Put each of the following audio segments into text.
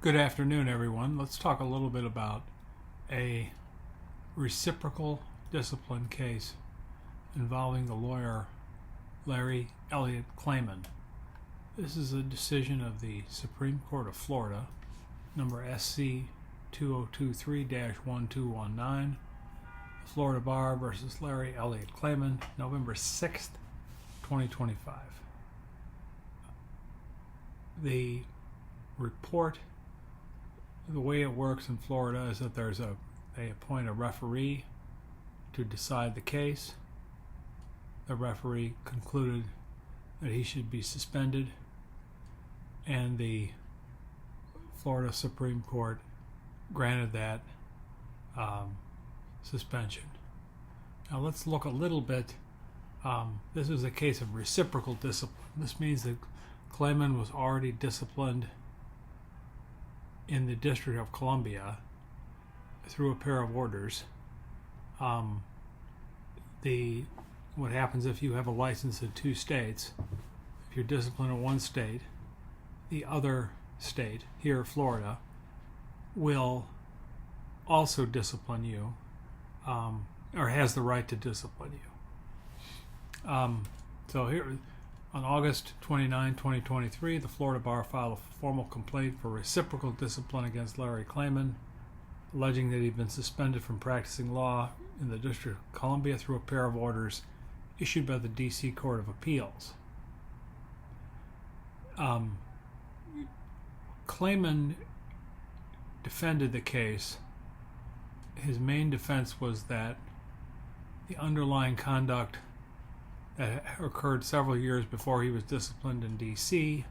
Good afternoon, everyone. Let's talk a little bit about a reciprocal discipline case involving the lawyer Larry Klayman. This is a decision of the Supreme Court of Florida, number SC 2023-1219, Florida Bar versus Larry Klayman, November 6th, 2025. The report, the way it works in Florida is that they appoint a referee to decide the case. The referee concluded that he should be suspended, and the Florida Supreme Court granted that suspension. Now let's look a little bit. This is a case of reciprocal discipline. This means that Klayman was already disciplined in the District of Columbia through a pair of orders. What happens if you have a license in two states? If you're disciplined in one state, the other state, here Florida, will also discipline you, or has the right to discipline you. So here, on August 29, 2023, the Florida Bar filed a formal complaint for reciprocal discipline against Larry Klayman, alleging that he'd been suspended from practicing law in the District of Columbia through a pair of orders issued by the D.C. Court of Appeals. Klayman defended the case. His main defense was that the underlying conduct that occurred several years before he was disciplined in D.C.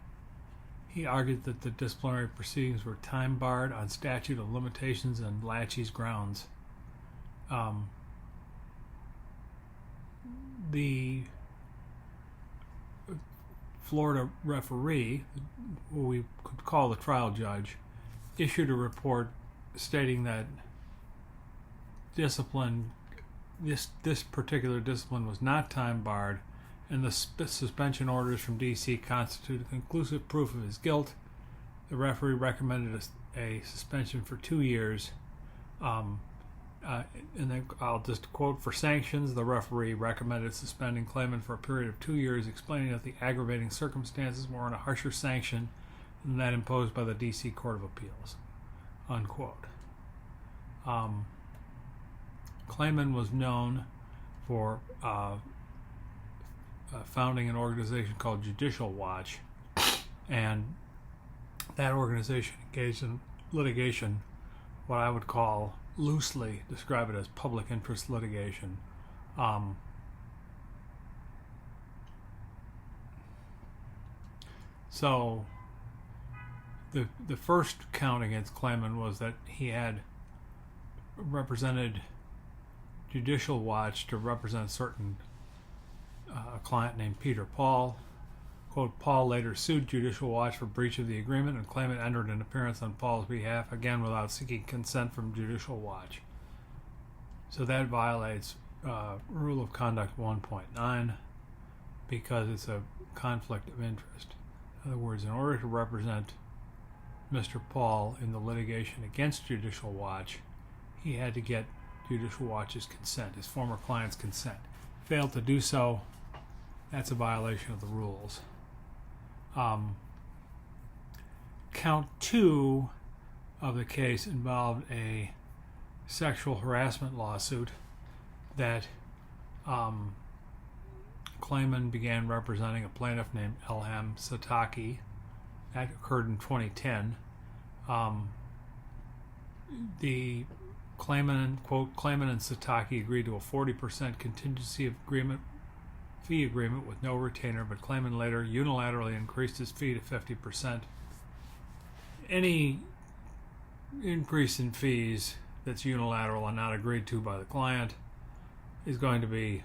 He argued that the disciplinary proceedings were time-barred on statute of limitations and laches grounds. The Florida referee, who we could call the trial judge, issued a report stating that this particular discipline was not time-barred, and the suspension orders from D.C. constituted conclusive proof of his guilt. The referee recommended a suspension for 2 years. And then I'll just quote, for sanctions, the referee recommended suspending Klayman for a period of 2 years, explaining that the aggravating circumstances warrant a harsher sanction than that imposed by the D.C. Court of Appeals, unquote. Klayman was known for founding an organization called Judicial Watch, and that organization engaged in litigation, what I would call, loosely describe it as public interest litigation. So the first count against Klayman was that he had represented Judicial Watch to represent a client named Peter Paul. Quote, Paul later sued Judicial Watch for breach of the agreement, and Klayman entered an appearance on Paul's behalf, again without seeking consent from Judicial Watch. So that violates Rule of Conduct 1.9 because it's a conflict of interest. In other words, in order to represent Mr. Paul in the litigation against Judicial Watch, he had to get Judicial Watch's consent, his former client's consent. Failed to do so, that's a violation of the rules. Count 2 of the case involved a sexual harassment lawsuit that Klayman began representing a plaintiff named Elham Sataki. That occurred in 2010. The Klayman and Sataki agreed to a 40% contingency fee agreement with no retainer, but Klayman later unilaterally increased his fee to 50%. Any increase in fees that's unilateral and not agreed to by the client is going to be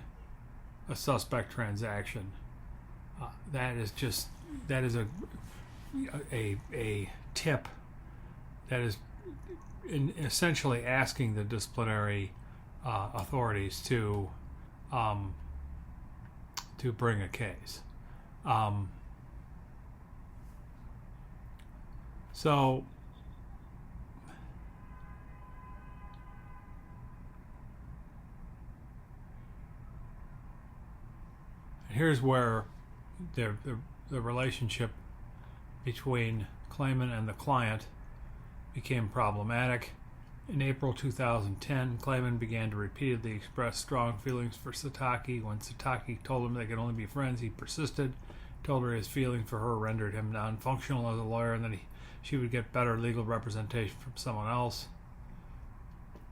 a suspect transaction. That is a tip that is essentially asking the disciplinary authorities to bring a case. So here's where the relationship between Klayman and the client became problematic. In April 2010, Klayman began to repeatedly express strong feelings for Satake. When Satake told him they could only be friends, he persisted, told her his feelings for her rendered him non-functional as a lawyer and that she would get better legal representation from someone else.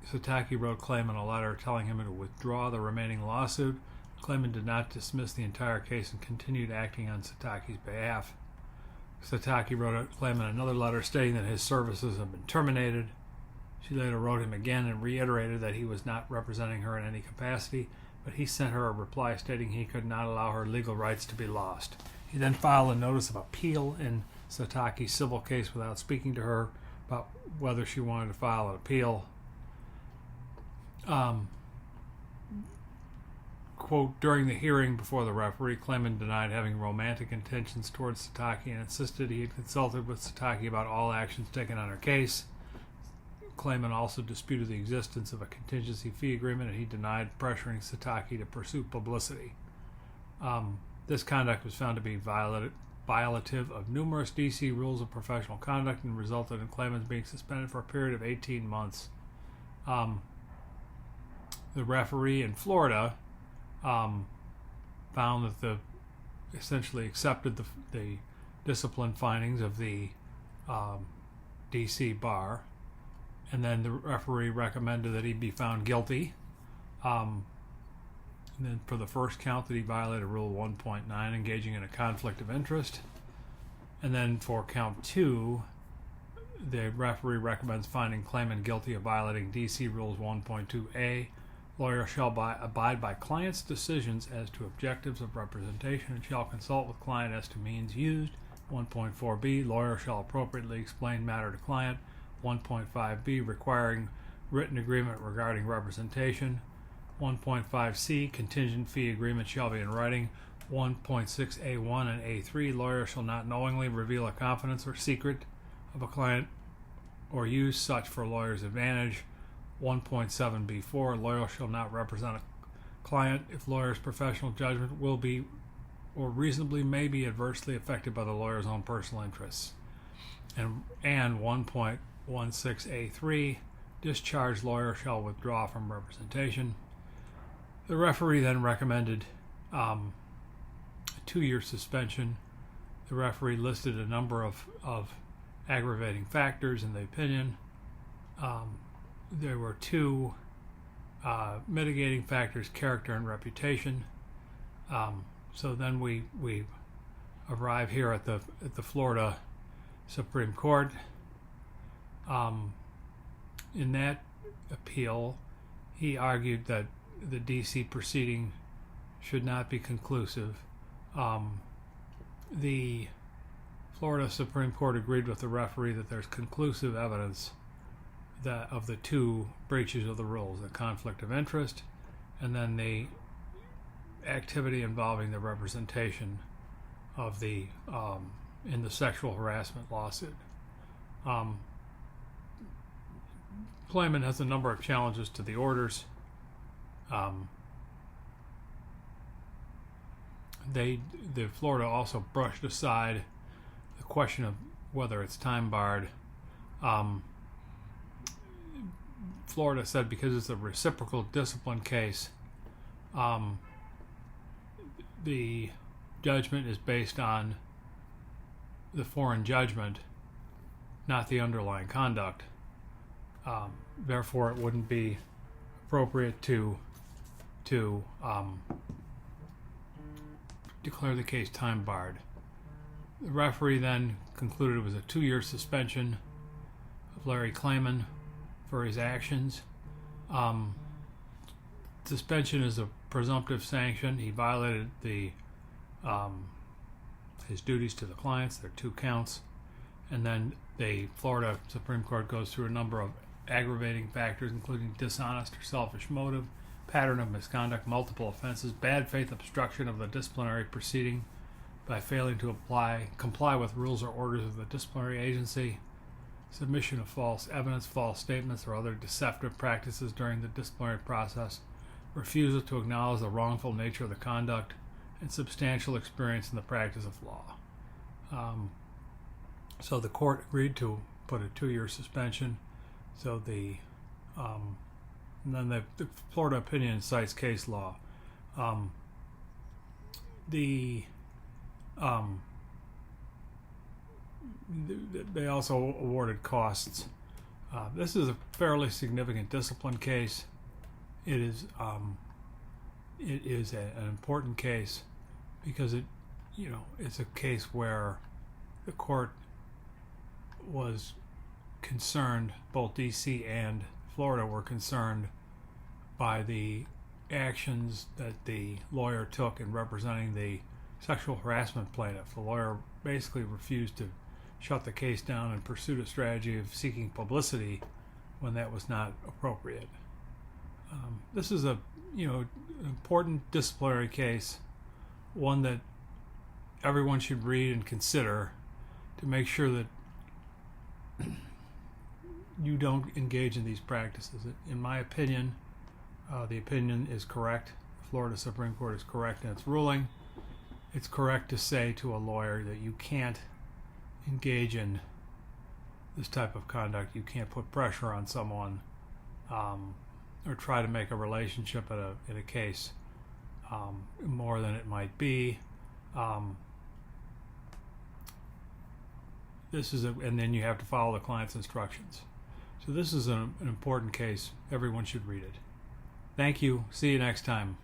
Satake wrote Klayman a letter telling him to withdraw the remaining lawsuit. Klayman did not dismiss the entire case and continued acting on Satake's behalf. Satake wrote Klayman another letter stating that his services had been terminated. She later wrote him again and reiterated that he was not representing her in any capacity, but he sent her a reply stating he could not allow her legal rights to be lost. He then filed a notice of appeal in Satake's civil case without speaking to her about whether she wanted to file an appeal. Quote, during the hearing before the referee, Klayman denied having romantic intentions towards Satake and insisted he had consulted with Satake about all actions taken on her case. Klayman also disputed the existence of a contingency fee agreement, and he denied pressuring Satake to pursue publicity. This conduct was found to be violative of numerous D.C. rules of professional conduct and resulted in Klayman being suspended for a period of 18 months. The referee in Florida found that essentially accepted the discipline findings of the D.C. bar, and then the referee recommended that he be found guilty. And then for the first count that he violated Rule 1.9, engaging in a conflict of interest. And then for count 2, the referee recommends finding Klayman guilty of violating D.C. Rules 1.2a. Lawyer shall abide by client's decisions as to objectives of representation and shall consult with client as to means used. 1.4b. Lawyer shall appropriately explain matter to client. 1.5b. Requiring written agreement regarding representation. 1.5c. Contingent fee agreement shall be in writing. 1.6a1 and a3. Lawyer shall not knowingly reveal a confidence or secret of a client or use such for lawyer's advantage. 1.7b4. Lawyer shall not represent a client if lawyer's professional judgment will be or reasonably may be adversely affected by the lawyer's own personal interests. And 1.16a3. Discharged lawyer shall withdraw from representation. The referee then recommended a 2-year suspension. The referee listed a number of aggravating factors in the opinion. There were 2 mitigating factors, character and reputation. So then we arrive here at the Florida Supreme Court. In that appeal, he argued that the D.C. proceeding should not be conclusive. The Florida Supreme Court agreed with the referee that there's conclusive evidence that of the 2 breaches of the rules, the conflict of interest and then the activity involving the representation of the in the sexual harassment lawsuit. Klayman has a number of challenges to the orders. The Florida also brushed aside the question of whether it's time barred. Florida said because it's a reciprocal discipline case, the judgment is based on the foreign judgment, not the underlying conduct. Therefore, it wouldn't be appropriate to declare the case time barred. The referee then concluded it was a 2-year suspension of Larry Klayman for his actions. Suspension is a presumptive sanction. He violated his duties to the clients. There are 2 counts. And then the Florida Supreme Court goes through a number of aggravating factors, including dishonest or selfish motive, pattern of misconduct, multiple offenses, bad faith obstruction of the disciplinary proceeding by failing to comply with rules or orders of the disciplinary agency, submission of false evidence, false statements, or other deceptive practices during the disciplinary process, refusal to acknowledge the wrongful nature of the conduct, and substantial experience in the practice of law. So the court agreed to put a 2-year suspension. So and then the Florida opinion cites case law. They also awarded costs. This is a fairly significant discipline case. It is an important case because it's a case where the court was concerned, both DC and Florida were concerned by the actions that the lawyer took in representing the sexual harassment plaintiff. The lawyer basically refused to shut the case down and pursued a strategy of seeking publicity when that was not appropriate. This is an important disciplinary case, one that everyone should read and consider to make sure that you don't engage in these practices. In my opinion, the opinion is correct. The Florida Supreme Court is correct in its ruling. It's correct to say to a lawyer that you can't engage in this type of conduct. You can't put pressure on someone or try to make a relationship in a case more than it might be. And then you have to follow the client's instructions. So this is an important case. Everyone should read it. Thank you. See you next time.